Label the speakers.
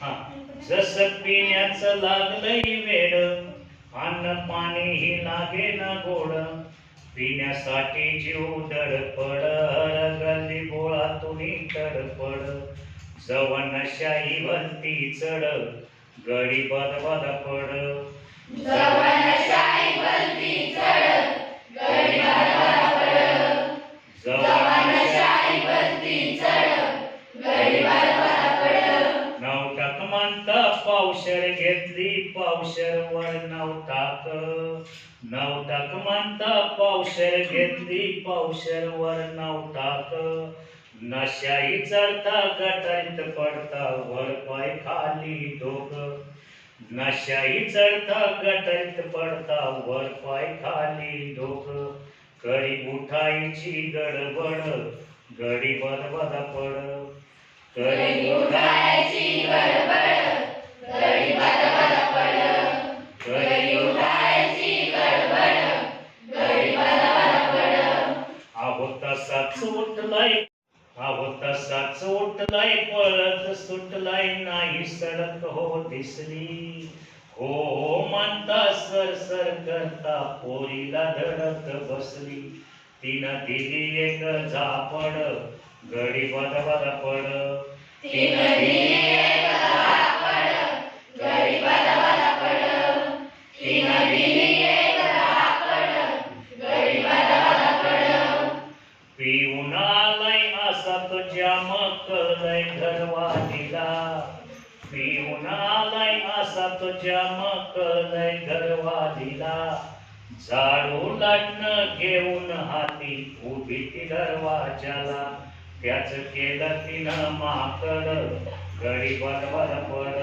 Speaker 1: हा. जस पिण्याचं लागलंय वेड, अन्न पाणी ही लागे ना गोड, पिण्यासाठी जीव धडपड, गल्ली बोळातून तडपड, जवनशाही भलती चढ, गडी बदबद पड,
Speaker 2: जवनशाही भलती चढ, गडी बदबद पड, जवनशाही भलती चढ, गडी बदबद पड.
Speaker 1: नवटाक म्हणता पावशर घेतली, पावशर वर नवटाक, नवटाक म्हणता पावशर घेतली, पावशर वर नवटाक, नशाही चढता गटारीत पडता, वर पाय खाली डोक, नशाही चढता गटारीत पडता, वर पाय खाली डोक, कडी उठायची गडबड, गडी बदबद पड,
Speaker 2: कडी उठायची गडबड, गडी बदबद पड, कडी उठायची गडबड, गडी बदबद पड.
Speaker 1: अहो तसाच उठलाय, अहो तसाच उठलाय, पळत सुटलाय, नाही सडक हो दिसली, हो म्हणता सर सर करता पोरीला धडक बसली, तिनं दिली एक झापड, गडी बदबद पड,
Speaker 2: तिनं दिली एक झापड, गडी बदबद पड, तिनं दिली एक झापड, गडी बदबद पड.
Speaker 1: पिऊन आलाय असा तुझ्या मकलय घरवालीला, पिऊन आलाय असा तुझ्या मकलय घरवालीला, झाडू लाटणं घेऊन हाती उभी ती दरवाजाला, त्याच केलं तिनं माकड, गडी बदबद पड.